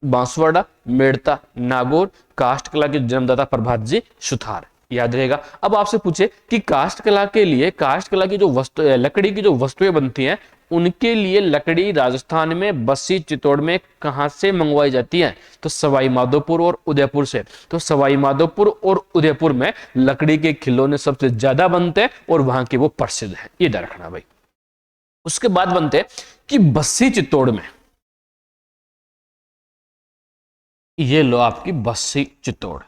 Speaker 1: बांसवाड़ा, मेड़ता नागौर, काष्ठ कला के जन्मदाता प्रभात जी सुथार। याद रहेगा। अब आपसे पूछे कि काष्ठ कला के लिए, काष्ठ कला की जो वस्तु, लकड़ी की जो वस्तुएं बनती हैं, उनके लिए लकड़ी राजस्थान में बस्सी चित्तौड़ में कहां से मंगवाई जाती है? तो सवाई माधोपुर और उदयपुर से। तो सवाई माधोपुर और उदयपुर में लकड़ी के खिलौने सबसे ज्यादा बनते हैं और वहां के वो प्रसिद्ध है। ये ध्यान रखना भाई। उसके बाद बनते कि बस्सी चित्तौड़ में, ये लो आपकी बस्सी चित्तौड़।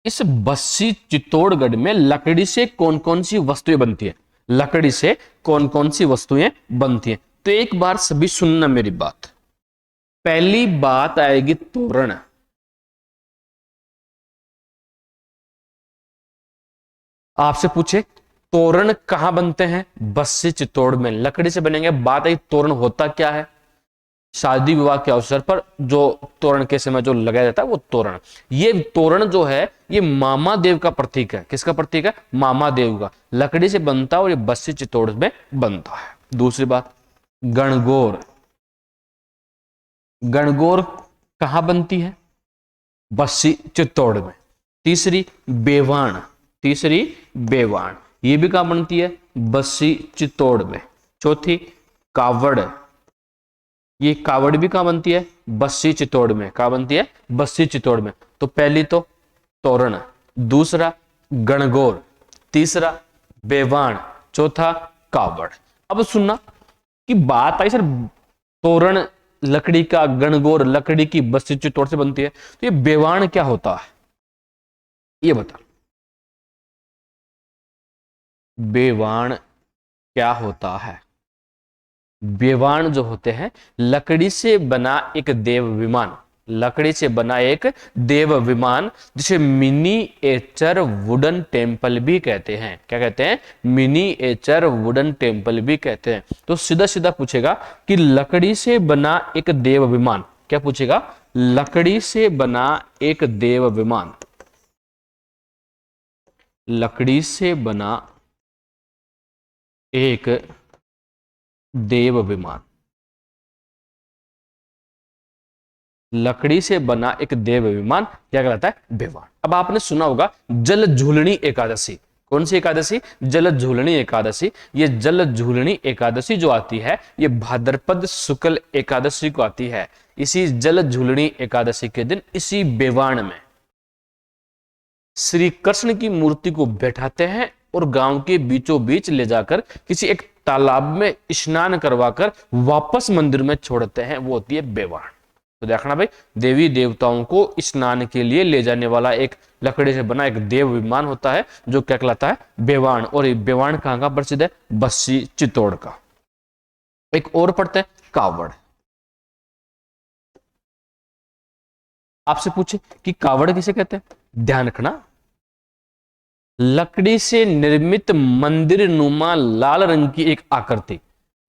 Speaker 1: इस बस्सी चित्तौड़गढ़ में लकड़ी से कौन कौन सी वस्तुएं बनती है? लकड़ी से कौन कौन सी वस्तुएं बनती हैं? तो एक बार सभी सुनना मेरी बात। पहली बात आएगी तोरण। आपसे पूछे तोरण कहां बनते हैं? बस्सी चित्तौड़ में लकड़ी से बनेंगे। बात आई तोरण होता क्या है? शादी विवाह के अवसर पर जो तोरण के समय जो लगाया जाता है वो तोरण। ये तोरण जो है ये मामा देव का प्रतीक है। किसका प्रतीक है? मामा देव का। लकड़ी से बनता है और ये बस्सी चित्तौड़ में बनता है। दूसरी बात, गणगौर। गणगौर कहां बनती है? बस्सी चित्तौड़ में। तीसरी बेवाण, तीसरी बेवाण, ये भी कहां बनती है? बस्सी चित्तौड़ में। चौथी कावड़, ये कावड़ भी कहां बनती है? बस्सी चित्तौड़ में। कहां बनती है? बस्सी चित्तौड़ में। तो पहली तो तोरण, दूसरा गणगौर, तीसरा बेवाण, चौथा कावड़। अब सुनना कि बात आई सर तोरण लकड़ी का, गणगौर लकड़ी की, बस्सी चित्तौड़ से बनती है, तो ये बेवाण क्या होता है? ये बता, बेवाण क्या होता है? बेवाण जो होते हैं लकड़ी से बना एक देव विमान, लकड़ी से बना एक देव विमान, जिसे मिनीएचर वुडन टेम्पल भी कहते हैं। क्या कहते हैं? मिनीएचर वुडन टेम्पल भी कहते हैं। तो सीधा सीधा पूछेगा कि लकड़ी से बना एक देव विमान, क्या पूछेगा? लकड़ी से बना एक देव विमान, लकड़ी से बना एक देव विमान, लकड़ी से बना एक देव विमान क्या कहलाता है? बेवाण। अब आपने सुना होगा जल झूलनी एकादशी। कौन सी एकादशी? जल झूलनी एकादशी। ये जल झूलनी एकादशी जो आती है ये भाद्रपद शुक्ल एकादशी को आती है। इसी जल झूलनी एकादशी के दिन इसी बेवाण में श्री कृष्ण की मूर्ति को बैठाते हैं और गांव के बीचों बीच ले जाकर किसी एक तालाब में स्नान करवाकर वापस मंदिर में छोड़ते हैं। वो होती है बेवाण। तो देखना भाई, देवी देवताओं को स्नान के लिए ले जाने वाला एक लकड़ी से बना एक देव विमान होता है जो क्या कहलाता है? बेवाण। और ये बेवाण कहां का प्रसिद्ध है? बस्सी चित्तौड़ का। एक और पढ़ते हैं कावड़। आपसे पूछे कि कावड़ किसे कहते हैं? ध्यान रखना, लकड़ी से निर्मित मंदिर नुमा लाल रंग की एक आकृति,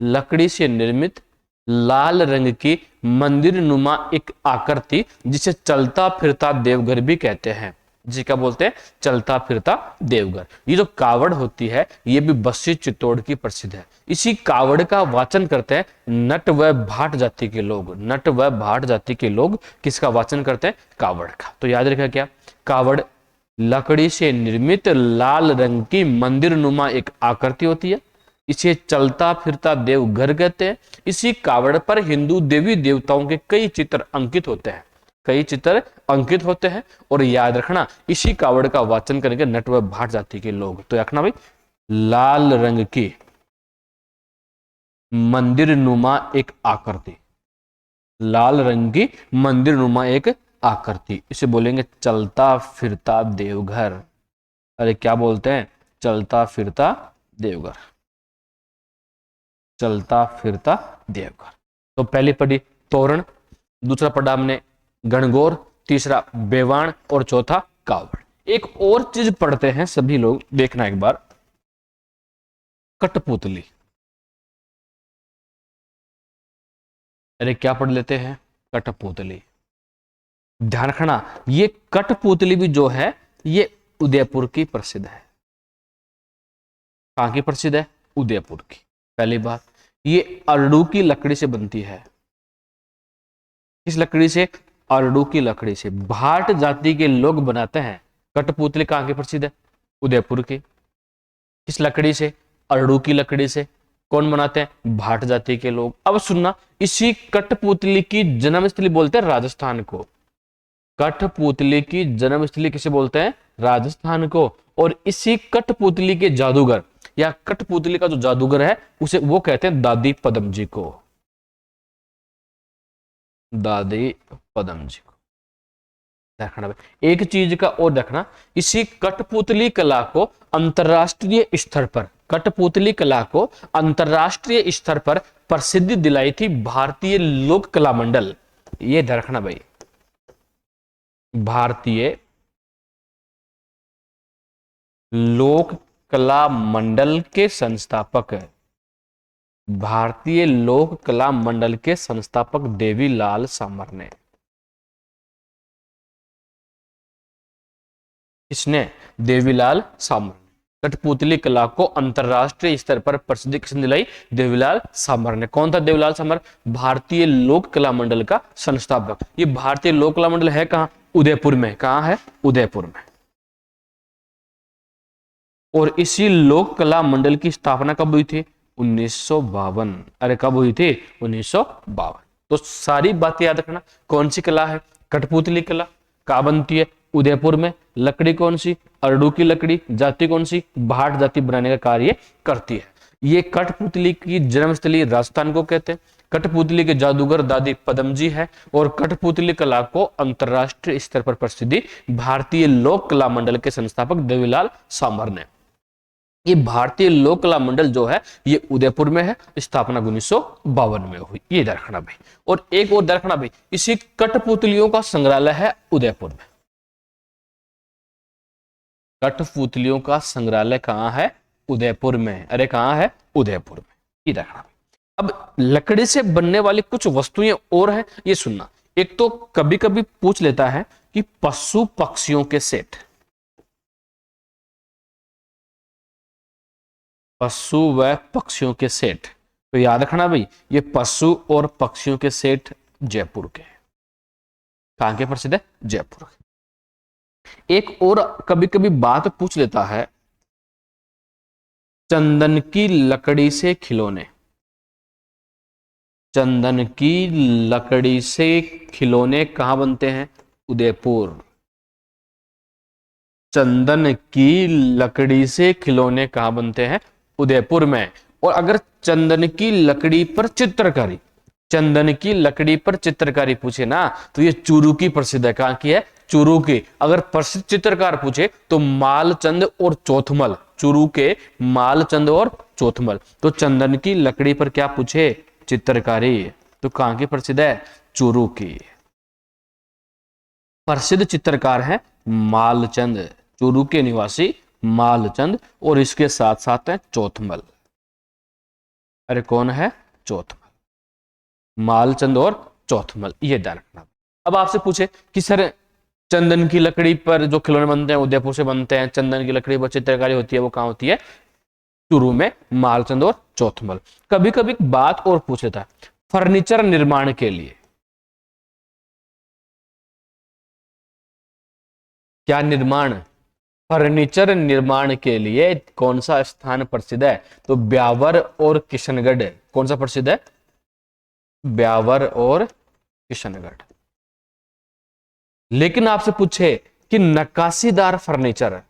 Speaker 1: लकड़ी से निर्मित लाल रंग की मंदिर नुमा एक आकृति, जिसे चलता फिरता देवघर भी कहते हैं। जी क्या बोलते हैं? चलता फिरता देवघर। ये जो कावड़ होती है ये भी बस्सी चित्तौड़ की प्रसिद्ध है। इसी कावड़ का वाचन करते हैं नट व भाट जाति के लोग। नट व भाट जाति के लोग किसका वाचन करते हैं? कावड़ का। तो याद रखा क्या? कावड़ लकड़ी से निर्मित लाल रंग की मंदिर नुमा एक आकृति होती है, इसे चलता फिरता देवघर कहते हैं। इसी कावड़ पर हिंदू देवी देवताओं के कई चित्र अंकित होते हैं, कई चित्र अंकित होते हैं। और याद रखना इसी कावड़ का वाचन करेंगे नट व भाट जाति के लोग। तो रखना भाई, लाल रंग की मंदिर नुमा एक आकृति, लाल रंग की मंदिर नुमा एक आकृति, इसे बोलेंगे चलता फिरता देवघर। अरे क्या बोलते हैं, चलता फिरता देवघर, चलता फिरता देवघर। तो पहली पढ़ी तोरण, दूसरा पढ़ा हमने गणगौर, तीसरा बेवाण और चौथा कावड़। एक और चीज पढ़ते हैं सभी लोग, देखना एक बार, कठपुतली। अरे क्या पढ़ लेते हैं, कठपुतली। ध्यान रखना, ये कठपुतली भी जो है ये उदयपुर की प्रसिद्ध है। कहां की प्रसिद्ध है, उदयपुर की। पहली बात, ये अरडू की लकड़ी से बनती है। किस लकड़ी से, अरडू की लकड़ी से। भाट जाति के लोग बनाते हैं। कठपुतली कहां की प्रसिद्ध है, उदयपुर की। किस लकड़ी से, अरडू की लकड़ी से। कौन बनाते हैं, भाट जाति के लोग। अब सुनना, इसी कठपुतली की जन्मस्थली बोलते हैं राजस्थान को। कठपुतली की जन्मस्थली किसे बोलते हैं, राजस्थान को। और इसी कठपुतली के जादूगर या कठपुतली का जो जादूगर है उसे वो कहते हैं दादी पदम जी को, दादी पदम जी को। देखना भाई, एक चीज का और देखना, इसी कठपुतली कला को अंतरराष्ट्रीय स्तर पर, कठपुतली कला को अंतरराष्ट्रीय स्तर पर प्रसिद्धि दिलाई थी भारतीय लोक कला मंडल। ये देखना भाई, भारतीय लोक कला मंडल के संस्थापक, भारतीय लोक कला मंडल के संस्थापक देवीलाल सामर ने। इसने, देवीलाल सामर ने कठपुतली कला को अंतरराष्ट्रीय स्तर पर प्रसिद्धि किसने दिलाई, देवीलाल सामर ने। कौन था देवीलाल सामर, भारतीय लोक कला मंडल का संस्थापक। ये भारतीय लोक कला मंडल है कहां, उदयपुर में। कहां है, उदयपुर में। और इसी लोक कला मंडल की स्थापना कब हुई थी, 1952। अरे कब हुई थी, 1952। तो सारी बातें याद रखना, कौन सी कला है, कठपुतली कला। कहां बनती है, उदयपुर में। लकड़ी कौन सी, अरडू की लकड़ी। जाति कौन सी, भाट जाति बनाने का कार्य करती है। ये कठपुतली की जन्मस्थली राजस्थान को कहते हैं। कठपुतली के जादूगर दादी पदम जी है। और कठपुतली कला को अंतरराष्ट्रीय स्तर पर प्रसिद्धि भारतीय लोक कला मंडल के संस्थापक देवीलाल सामर ने। ये भारतीय लोक कला मंडल जो है ये उदयपुर में है, स्थापना 1952 में हुई। ये रखना भाई। और एक और रखना भाई, इसी कठपुतलियों का संग्रहालय है उदयपुर में। कठपुतलियों का संग्रहालय कहां है, उदयपुर में। अरे कहां है, उदयपुर में। ये रखना भाई। अब लकड़ी से बनने वाली कुछ वस्तुएं और हैं, ये सुनना। एक तो कभी कभी पूछ लेता है कि पशु पक्षियों के सेट, पशु व पक्षियों के सेट। तो याद रखना भाई, ये पशु और पक्षियों के सेट जयपुर के। कहां के प्रसिद्ध है, जयपुर के। एक और कभी कभी बात पूछ लेता है, चंदन की लकड़ी से खिलौने, चंदन की लकड़ी से खिलौने कहां बनते हैं, उदयपुर। चंदन की लकड़ी से खिलौने कहां बनते हैं, उदयपुर में। और अगर चंदन की लकड़ी पर चित्रकारी, चंदन की लकड़ी पर चित्रकारी पूछे ना, तो ये चूरू की प्रसिद्ध है। कहां की है, चूरू की। अगर प्रसिद्ध चित्रकार पूछे तो मालचंद और चौथमल, चूरू के मालचंद और चौथमल। तो चंदन की लकड़ी पर क्या पूछे, चित्रकारी, तो कहां की प्रसिद्ध है, चूरू की। प्रसिद्ध चित्रकार है मालचंद, चूरू के निवासी मालचंद। और इसके साथ साथ है चौथमल। अरे कौन है, चौथमल, मालचंद और चौथमल। ये ध्यान रखना। अब आपसे पूछे कि सर चंदन की लकड़ी पर जो खिलौने बनते हैं उदयपुर से बनते हैं, चंदन की लकड़ी पर चित्रकारी होती है वो कहां होती है, चूरू में, मालचंद और चौथमल। कभी कभी बात और पूछ लेता है, फर्नीचर निर्माण के लिए क्या निर्माण, फर्नीचर निर्माण के लिए कौन सा स्थान प्रसिद्ध है, तो ब्यावर और किशनगढ़। कौन सा प्रसिद्ध है, ब्यावर और किशनगढ़। लेकिन आपसे पूछे कि नक्काशीदार फर्नीचर,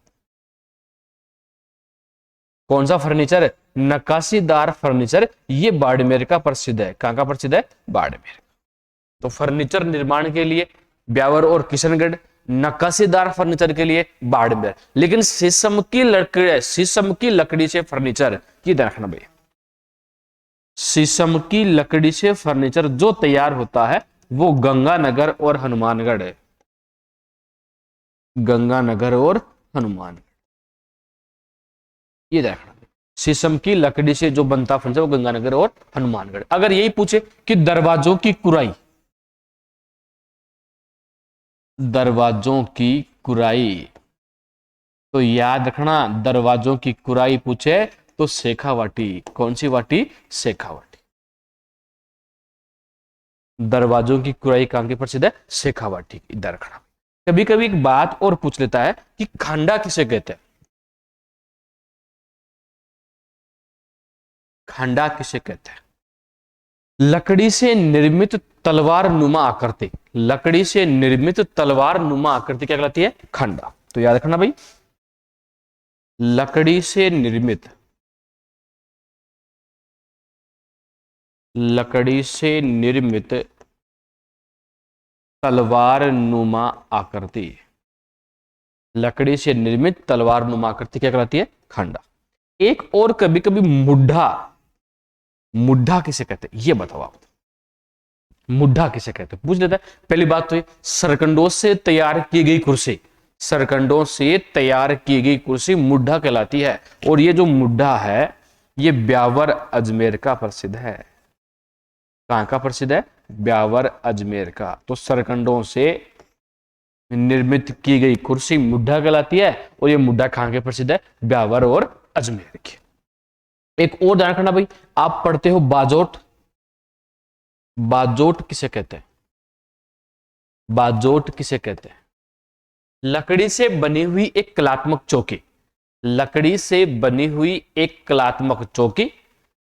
Speaker 1: कौन सा फर्नीचर, नक्काशीदार फर्नीचर, ये बाड़मेर का प्रसिद्ध है। कहां का प्रसिद्ध है? बाड़मेर। तो फर्नीचर निर्माण के लिए ब्यावर और किशनगढ़, नक्काशीदार फर्नीचर के लिए बाड़मेर। लेकिन शीशम की लकड़ी से फर्नीचर की रखना भाई, शीशम की लकड़ी से फर्नीचर जो तैयार होता है वो गंगानगर और हनुमानगढ़ है। गंगानगर और हनुमानगढ़, ये रखना। शीशम की लकड़ी से जो बनता फर्नीचर वो गंगानगर और हनुमानगढ़। अगर यही पूछे कि दरवाजों की कुराई, दरवाजों की कुराई, तो याद रखना दरवाजों की कुराई पूछे तो शेखावाटी। कौन सी वाटी? शेखावाटी। दरवाजों की कुराई कहां की प्रसिद्ध है? शेखावाटी। इधर रखना। कभी कभी एक बात और पूछ लेता है कि खांडा किसे कहते हैं? खांडा किसे कहते हैं? लकड़ी से निर्मित तलवार नुमा आकृति, लकड़ी से निर्मित तलवार नुमा आकृति क्या कहलाती है? खांडा। तो याद रखना भाई, लकड़ी से निर्मित, लकड़ी से निर्मित तलवार नुमा आकृति, लकड़ी से निर्मित तलवार नुमा आकृति क्या कहलाती है? खांडा। एक और कभी कभी मुड्ढा, मुड्ढा किसे कहते हैं ये बताओ आप। मुड्ढा किसे कहते हैं पूछ लेता है। पहली बात तो ये सरकंडों से तैयार की गई कुर्सी, सरकंडों से तैयार की गई कुर्सी मुड्ढा कहलाती है। और ये जो मुड्ढा है ये ब्यावर अजमेर का प्रसिद्ध है। कहां का प्रसिद्ध है? ब्यावर अजमेर का। तो सरकंडों से निर्मित की गई कुर्सी मुड्ढा कहलाती है और ये मुड्ढा कहां के प्रसिद्ध है? ब्यावर और अजमेर के। एक और ध्यान रखना भाई, आप पढ़ते हो बाजोट, बाजोट किसे कहते हैं? बाजोट किसे कहते हैं? लकड़ी से बनी हुई एक कलात्मक चौकी, लकड़ी से बनी हुई एक कलात्मक चौकी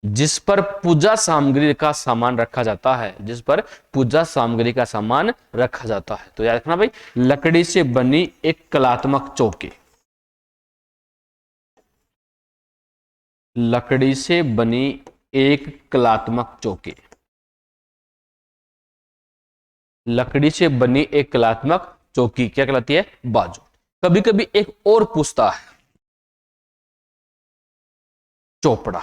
Speaker 1: जिस पर पूजा सामग्री का सामान रखा जाता है, जिस पर पूजा सामग्री का सामान रखा जाता है। तो याद रखना भाई, लकड़ी से बनी एक कलात्मक चौकी, लकड़ी से बनी एक कलात्मक चौकी, लकड़ी से बनी एक कलात्मक चौकी क्या कहलाती है? बाजू। कभी कभी एक और पूछता है, चोपड़ा।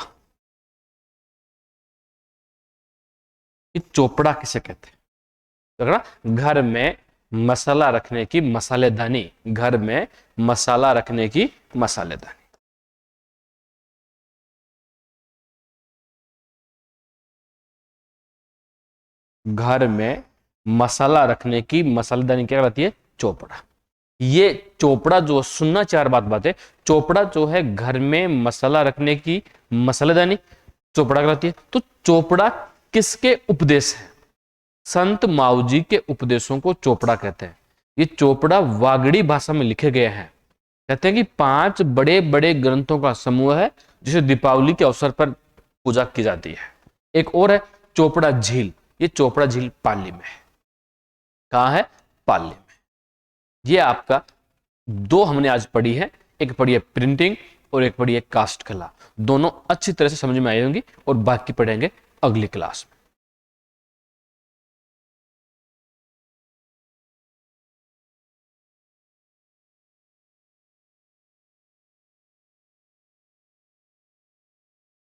Speaker 1: ये चोपड़ा किसे कहते हैं? तो घर में मसाला रखने की मसालेदानी, घर में मसाला रखने की मसालेदानी। घर में मसाला रखने की मसालेदानी क्या कहलाती है? चोपड़ा। ये चोपड़ा जो सुनना चार बातें, चोपड़ा जो है घर में मसाला रखने की मसालेदानी चोपड़ा कहलाती है। तो चोपड़ा किसके उपदेश है? संत माऊजी के उपदेशों को चोपड़ा कहते हैं। ये चोपड़ा वागड़ी भाषा में लिखे गए हैं। कहते हैं कि 5 बड़े बड़े ग्रंथों का समूह है जिसे दीपावली के अवसर पर पूजा की जाती है। एक और है चोपड़ा झील, ये चोपड़ा झील पाली में है। कहां है? पाली में। ये आपका 2 हमने आज पढ़ी है, एक पढ़ी है प्रिंटिंग और एक पढ़ी है कास्ट कला। दोनों अच्छी तरह से समझ में आई होंगी और बाकी पढ़ेंगे अगली क्लास में।